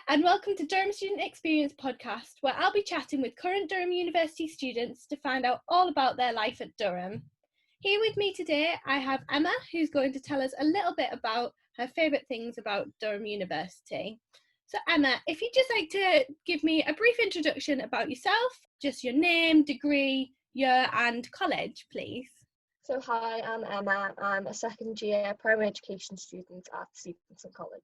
and welcome to Durham Student Experience podcast, where I'll be chatting with current Durham University students to find out all about their life at Durham. Here with me today, I have Emma, who's going to tell us a little bit about her favourite things about Durham University. So Emma, if you'd just like to give me a brief introduction about yourself, just your name, degree, year and college, please. So hi, I'm Emma. I'm a second year primary education student at Stevenson College.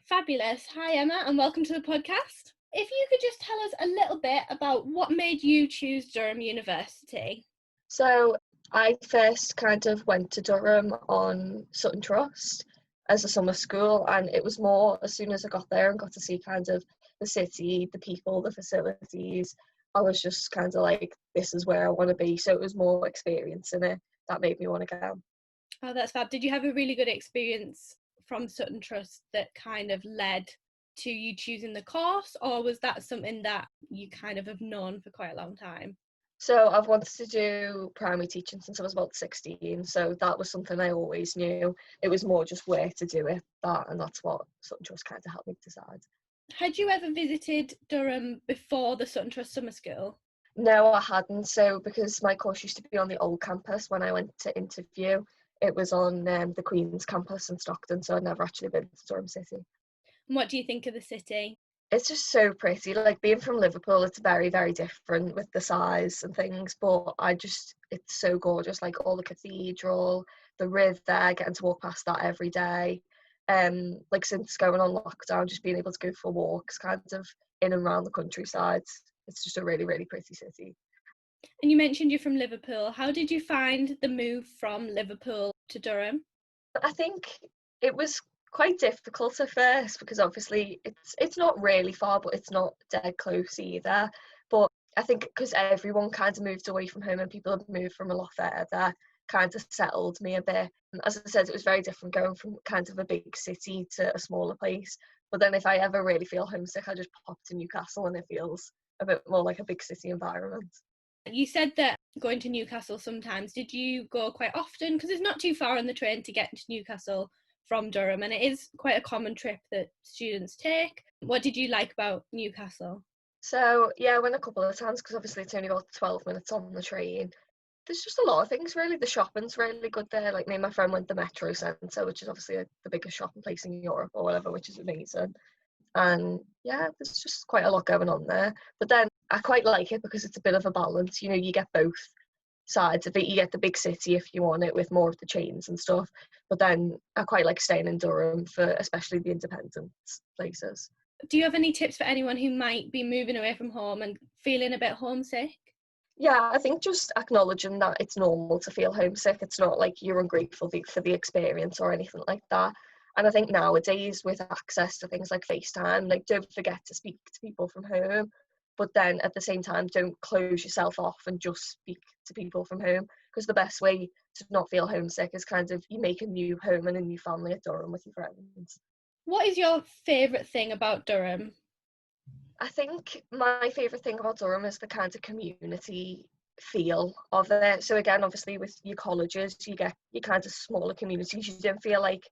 Fabulous. Hi Emma, and welcome to the podcast. If you could just tell us a little bit about what made you choose Durham University. So I first kind of went to Durham on Sutton Trust as a summer school, and it was more as soon as I got there and got to see kind of the city, the people, the facilities, I was just kind of like, this is where I want to be. So it was more experience in it that made me want to go. Oh, that's fab. Did you have a really good experience from Sutton Trust that kind of led to you choosing the course, or was that something that you kind of have known for quite a long time? So I've wanted to do primary teaching since I was about 16, so that was something I always knew. It was more just where to do it, and that's what Sutton Trust kind of helped me decide. Had you ever visited Durham before the Sutton Trust Summer School? No, I hadn't. So because my course used to be on the old campus, when I went to interview, it was on the Queen's campus in Stockton, so I'd never actually been to Durham City. And what do you think of the city? It's just so pretty. Like, being from Liverpool, it's very, very different with the size and things, but it's so gorgeous. Like, all the cathedral, the river, getting to walk past that every day. Like, since going on lockdown, just being able to go for walks kind of in and around the countryside. It's just a really, really pretty city. And you mentioned you're from Liverpool. How did you find the move from Liverpool to Durham? I think it was quite difficult at first because obviously it's not really far, but it's not dead close either. But I think because everyone kind of moved away from home and people had moved from a lot further, kind of settled me a bit. As I said, it was very different going from kind of a big city to a smaller place. But then if I ever really feel homesick, I just pop to Newcastle and it feels a bit more like a big city environment. You said that going to Newcastle sometimes. Did you go quite often? Because it's not too far on the train to get to Newcastle from Durham, and it is quite a common trip that students take. What did you like about Newcastle? So yeah, I went a couple of times because obviously it's only about 12 minutes on the train. There's just a lot of things really. The shopping's really good there. Like, me and my friend went to Metro Centre, which is obviously the biggest shopping place in Europe or whatever, which is amazing. And yeah, there's just quite a lot going on there. But then I quite like it because it's a bit of a balance. You know, you get both sides of it. You get the big city if you want it, with more of the chains and stuff. But then I quite like staying in Durham for especially the independent places. Do you have any tips for anyone who might be moving away from home and feeling a bit homesick? Yeah, I think just acknowledging that it's normal to feel homesick. It's not like you're ungrateful for the experience or anything like that. And I think nowadays, with access to things like FaceTime, like, don't forget to speak to people from home, but then at the same time, don't close yourself off and just speak to people from home, because the best way to not feel homesick is kind of, you make a new home and a new family at Durham with your friends. What is your favourite thing about Durham? I think my favourite thing about Durham is the kind of community feel of it. So again, obviously with your colleges, you get your kind of smaller communities. You don't feel like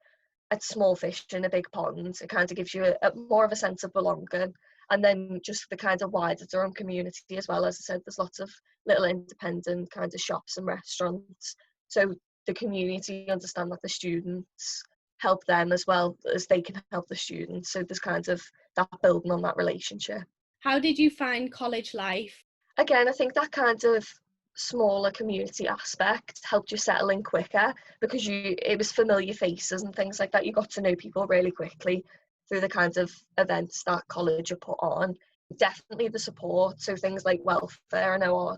a small fish in a big pond. It kind of gives you a more of a sense of belonging. And then just the kind of wider Durham community as well. As I said, there's lots of little independent kind of shops and restaurants. So the community understand that the students help them as well as they can help the students. So there's kind of that building on that relationship. How did you find college life? Again, I think that kind of smaller community aspect helped you settle in quicker because it was familiar faces and things like that. You got to know people really quickly through the kinds of events that college are put on. Definitely the support, so things like welfare. I know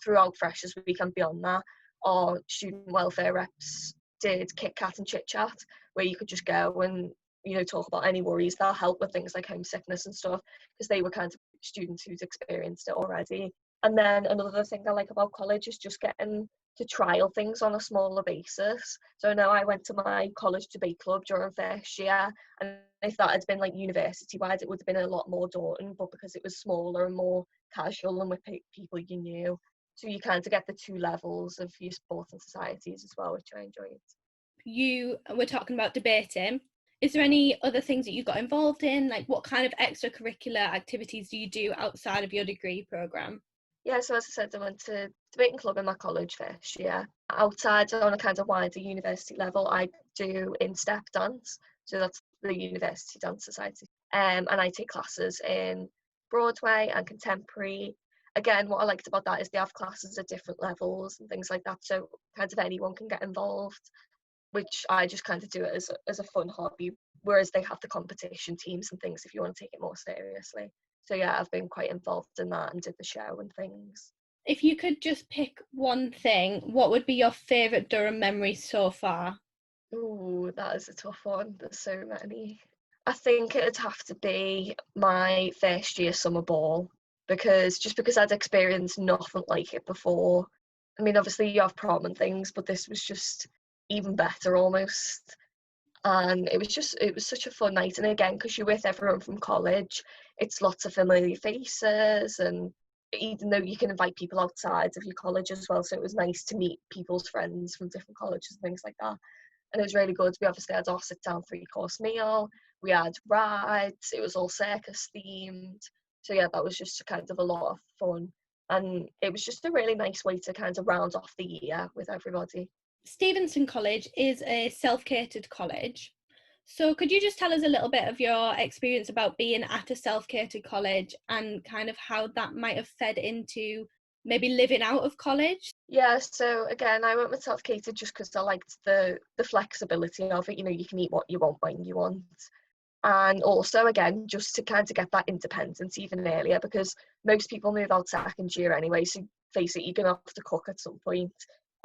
throughout Freshers Week and beyond that, our student welfare reps did Kit Kat and Chit Chat, where you could just go and, you know, talk about any worries. They'll help with things like homesickness and stuff, because they were kind of students who'd experienced it already. And then another thing I like about college is just getting to trial things on a smaller basis. So I know I went to my college debate club during first year, and if that had been like university-wide, it would have been a lot more daunting, but because it was smaller and more casual and with people you knew, so you kind of get the two levels of your sports and societies as well, which I enjoyed. You were talking about debating. Is there any other things that you got involved in? Like, what kind of extracurricular activities do you do outside of your degree programme? Yeah, so as I said, I went to debating club in my college first year. Outside, on a kind of wider university level, I do in-step dance. So that's the University Dance Society. And I take classes in Broadway and contemporary. Again, what I liked about that is they have classes at different levels and things like that. So kind of anyone can get involved, which I just kind of do it as a fun hobby. Whereas they have the competition teams and things if you want to take it more seriously. So yeah, I've been quite involved in that and did the show and things. If you could just pick one thing, what would be your favourite Durham memory so far? Ooh, that is a tough one. There's so many. I think it'd have to be my first year summer ball because I'd experienced nothing like it before. I mean, obviously you have prom and things, but this was just even better almost. And it was such a fun night. And again, because you're with everyone from college, it's lots of familiar faces, and even though you can invite people outside of your college as well, so it was nice to meet people's friends from different colleges and things like that. And it was really good. We obviously had our sit down 3-course meal, we had rides, it was all circus themed. So yeah, that was just kind of a lot of fun, and it was just a really nice way to kind of round off the year with everybody. Stevenson College is a self-catered college. So could you just tell us a little bit of your experience about being at a self-catered college and kind of how that might have fed into maybe living out of college? Yeah, so again, I went with self-catered just because I liked the flexibility of it. You know, you can eat what you want when you want. And also, again, just to kind of get that independence even earlier, because most people move out second year anyway. So face it, you're gonna have to cook at some point.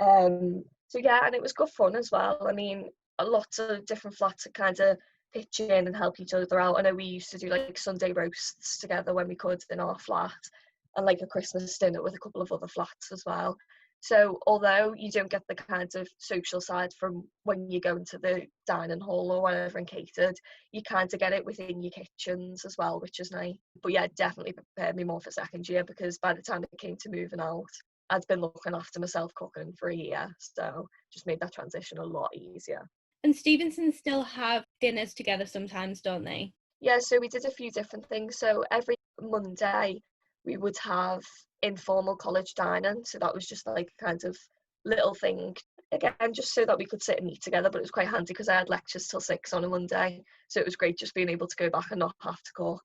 So yeah, and it was good fun as well. I mean, a lot of different flats that kind of pitch in and help each other out. I know we used to do like Sunday roasts together when we could in our flat, and like a Christmas dinner with a couple of other flats as well. So although you don't get the kind of social side from when you go into the dining hall or whatever and catered, you kind of get it within your kitchens as well, which is nice. But yeah, it definitely prepared me more for second year, because by the time it came to moving out, I'd been looking after myself cooking for a year. So just made that transition a lot easier. And Stevenson still have dinners together sometimes, don't they? Yeah, so we did a few different things. So every Monday we would have informal college dining. So that was just like a kind of little thing, again, just so that we could sit and eat together. But it was quite handy because I had lectures till 6 on a Monday. So it was great just being able to go back and not have to cook.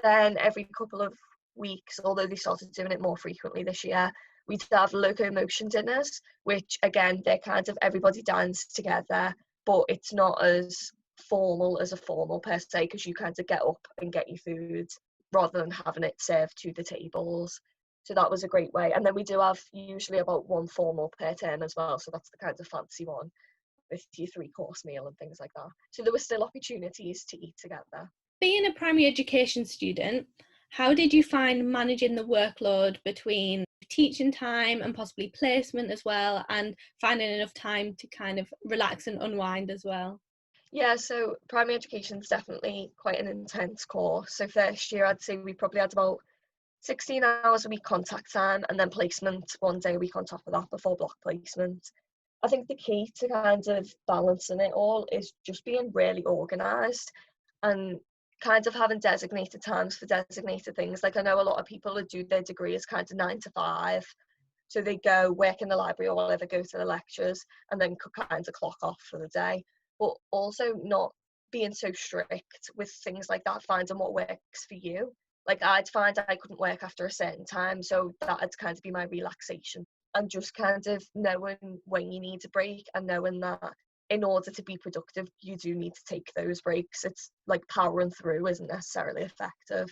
Then every couple of weeks, although they started doing it more frequently this year, we'd have locomotion dinners, which again, they're kind of everybody dines together, but it's not as formal as a formal per se, because you kind of get up and get your food rather than having it served to the tables. So that was a great way. And then we do have usually about one formal per term as well. So that's the kind of fancy one with your 3-course meal and things like that. So there were still opportunities to eat together. Being a primary education student, how did you find managing the workload between teaching time and possibly placement as well, and finding enough time to kind of relax and unwind as well? Yeah, so primary education is definitely quite an intense course. So first year, I'd say we probably had about 16 hours a week contact time, and then placement 1 day a week on top of that before block placement. I think the key to kind of balancing it all is just being really organised and kind of having designated times for designated things. Like I know a lot of people who do their degree as kind of 9 to 5. So they go work in the library or whatever, go to the lectures, and then could kind of clock off for the day. But also not being so strict with things like that, finding what works for you. Like I'd find I couldn't work after a certain time, so that'd kind of be my relaxation. And just kind of knowing when you need a break, and knowing that in order to be productive, you do need to take those breaks. It's like powering through isn't necessarily effective.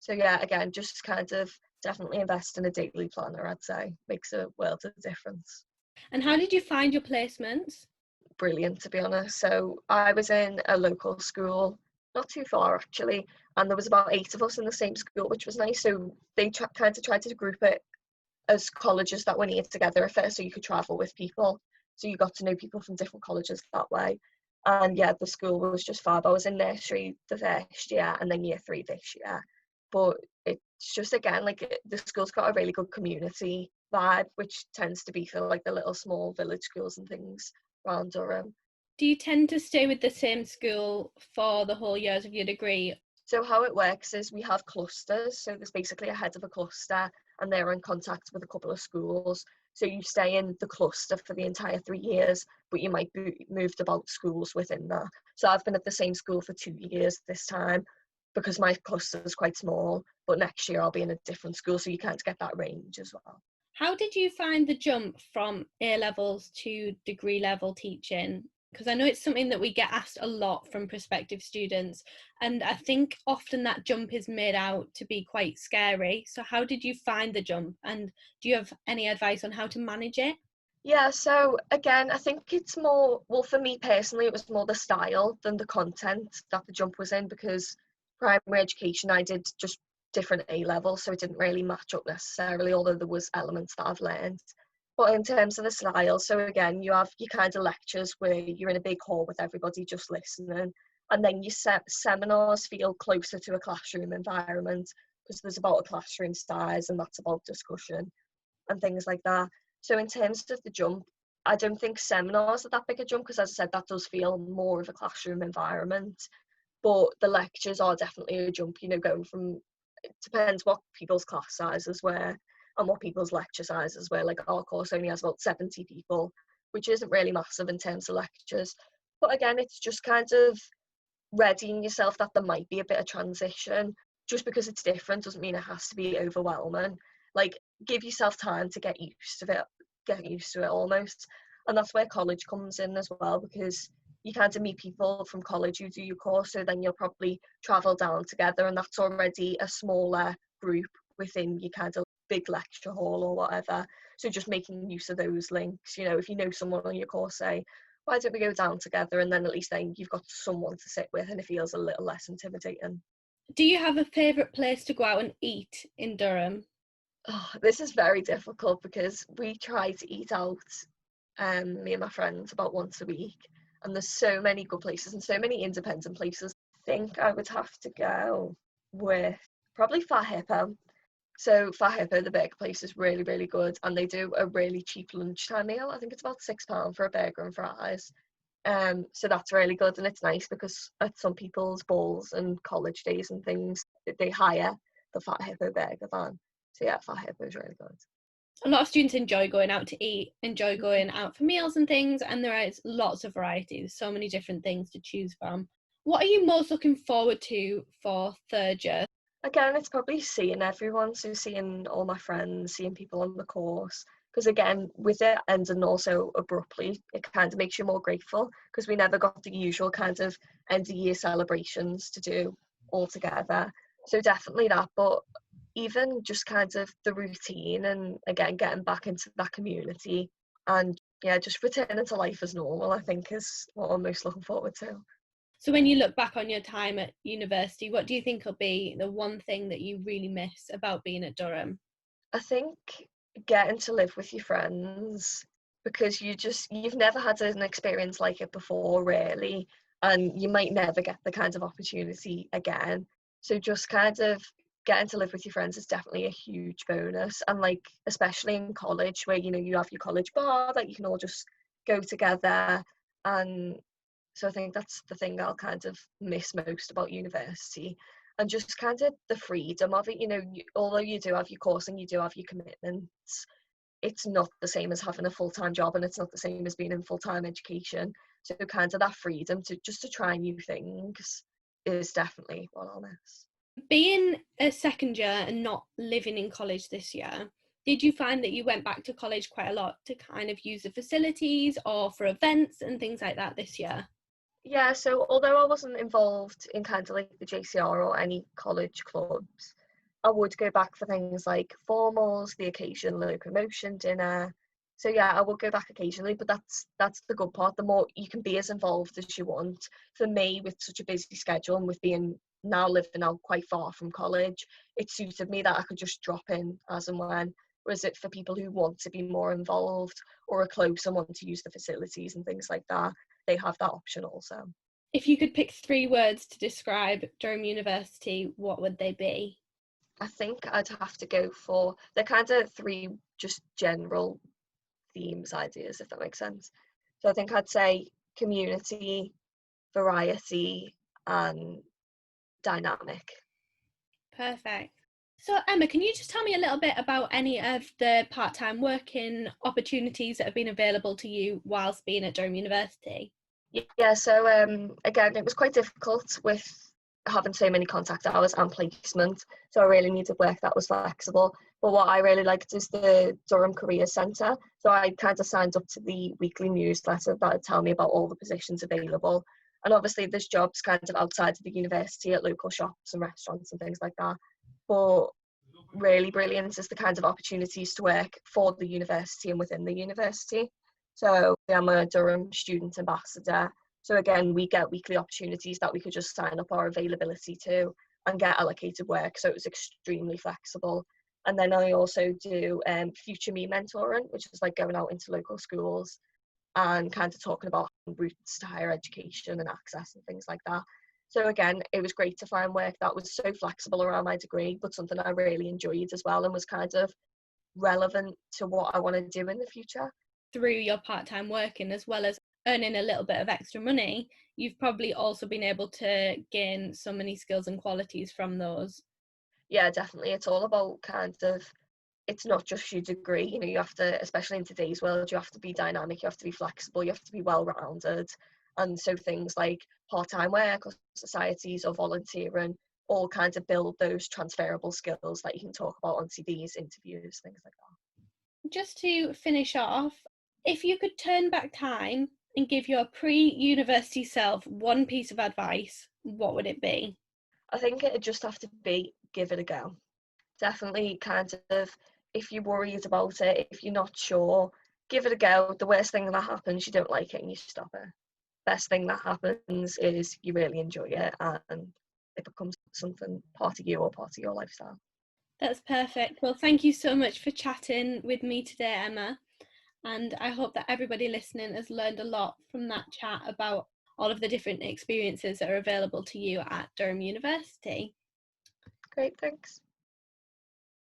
So yeah, again, just kind of definitely invest in a daily planner, I'd say. Makes a world of difference. And how did you find your placements? Brilliant, to be honest. So I was in a local school, not too far actually, and there was about 8 of us in the same school, which was nice. So they kind of tried to group it as colleges that were near together at first, so you could travel with people. So you got to know people from different colleges that way. And yeah, the school was just fab. I was in nursery the first year and then year 3 this year. But it's just, again, like the school's got a really good community vibe, which tends to be for like the little small village schools and things around Durham. Do you tend to stay with the same school for the whole years of your degree? So how it works is we have clusters. So there's basically a head of a cluster and they're in contact with a couple of schools. So you stay in the cluster for the entire 3 years, but you might be moved about schools within that. So I've been at the same school for 2 years this time because my cluster is quite small, but next year I'll be in a different school. So you can't get that range as well. How did you find the jump from A levels to degree level teaching? Because I know it's something that we get asked a lot from prospective students, and I think often that jump is made out to be quite scary. So, how did you find the jump, and do you have any advice on how to manage it? Yeah, so again, I think it's more, well, for me personally, it was more the style than the content that the jump was in because primary education, I did just different A levels, so it didn't really match up necessarily, although there was elements that I've learned. But in terms of the style, so again, you have your kind of lectures where you're in a big hall with everybody just listening, and then your seminars feel closer to a classroom environment because there's about a classroom size and that's about discussion and things like that. So in terms of the jump, I don't think seminars are that big a jump because, as I said, that does feel more of a classroom environment. But the lectures are definitely a jump, going from, it depends what people's class sizes were and what people's lecture sizes were. Like our course only has about 70 people, which isn't really massive in terms of lectures. But again, it's just kind of readying yourself that there might be a bit of transition. Just because it's different doesn't mean it has to be overwhelming. Like, give yourself time to get used to it almost. And that's where college comes in as well, because you kind of meet people from college who do your course, so then you'll probably travel down together, and that's already a smaller group within your kind of big lecture hall or whatever. So just making use of those links, if you know someone on your course, say, why don't we go down together? And then at least then you've got someone to sit with and it feels a little less intimidating. Do you have a favourite place to go out and eat in Durham? Oh, this is very difficult because we try to eat out, me and my friends, about once a week. And there's so many good places and so many independent places. I think I would have to go with probably Fat Hippo. So Fat Hippo, the burger place, is really, really good. And they do a really cheap lunchtime meal. I think it's about £6 for a burger and fries. So that's really good, and it's nice because at some people's balls and college days and things, they hire the Fat Hippo burger van. So yeah, Fat Hippo is really good. A lot of students enjoy going out to eat, enjoy going out for meals and things, and there is lots of variety. There's so many different things to choose from. What are you most looking forward to for third year? Again, it's probably seeing everyone, so seeing all my friends, seeing people on the course. Because again, with it ending also abruptly, it kind of makes you more grateful because we never got the usual kind of end of year celebrations to do all together. So definitely that, but even just kind of the routine and again getting back into that community and yeah, just returning to life as normal, I think is what I'm most looking forward to. So when you look back on your time at university, what do you think will be the one thing that you really miss about being at Durham? I think getting to live with your friends because you've never had an experience like it before really, and you might never get the kind of opportunity again. So just kind of getting to live with your friends is definitely a huge bonus, and like especially in college where you have your college bar that you can all just go together. And so I think that's the thing I'll kind of miss most about university, and just kind of the freedom of it. Although you do have your course and you do have your commitments, it's not the same as having a full-time job, and it's not the same as being in full-time education. So kind of that freedom to try new things is definitely what I'll miss. Being a second year and not living in college this year, did you find that you went back to college quite a lot to kind of use the facilities or for events and things like that this year? Yeah, so although I wasn't involved in kind of like the JCR or any college clubs, I would go back for things like formals, the occasional promotion dinner. So yeah, I would go back occasionally, but that's the good part. The more you can be as involved as you want. For me, with such a busy schedule and with being now living out quite far from college, it suited me that I could just drop in as and when. Whereas it for people who want to be more involved or are close and want to use the facilities and things like that, they have that option also. If you could pick three words to describe Durham University, what would they be? I think I'd have to go for the kind of three just general themes ideas, if that makes sense. So I think I'd say community, variety, and dynamic. Perfect. So Emma, can you just tell me a little bit about any of the part-time working opportunities that have been available to you whilst being at Durham University? Yeah, so again, it was quite difficult with having so many contact hours and placement, so I really needed work that was flexible. But what I really liked is the Durham Career Centre, so I kind of signed up to the weekly newsletter that would tell me about all the positions available. And obviously there's jobs kind of outside of the university at local shops and restaurants and things like that. But really brilliant is the kinds of opportunities to work for the university and within the university. So I'm a Durham student ambassador. So again, we get weekly opportunities that we could just sign up our availability to and get allocated work. So it was extremely flexible. And then I also do Future Me mentoring, which is like going out into local schools and kind of talking about routes to higher education and access and things like that. So again, it was great to find work that was so flexible around my degree, but something I really enjoyed as well and was kind of relevant to what I want to do in the future. Through your part-time working, as well as earning a little bit of extra money, you've probably also been able to gain so many skills and qualities from those. Yeah, definitely. It's all about kind of, it's not just your degree, you know, you have to, especially in today's world, you have to be dynamic, you have to be flexible, you have to be well-rounded. And so things like part-time work or societies or volunteering all kinds of build those transferable skills that you can talk about on CVs, interviews, things like that. Just to finish off, if you could turn back time and give your pre-university self one piece of advice, what would it be? I think it'd just have to be give it a go. Definitely kind of, if you're worried about it, if you're not sure, give it a go. The worst thing that happens, you don't like it and you stop it. Best thing that happens is you really enjoy it and it becomes something part of you or part of your lifestyle. That's perfect. Well, thank you so much for chatting with me today, Emma. And I hope that everybody listening has learned a lot from that chat about all of the different experiences that are available to you at Durham University. Great, thanks.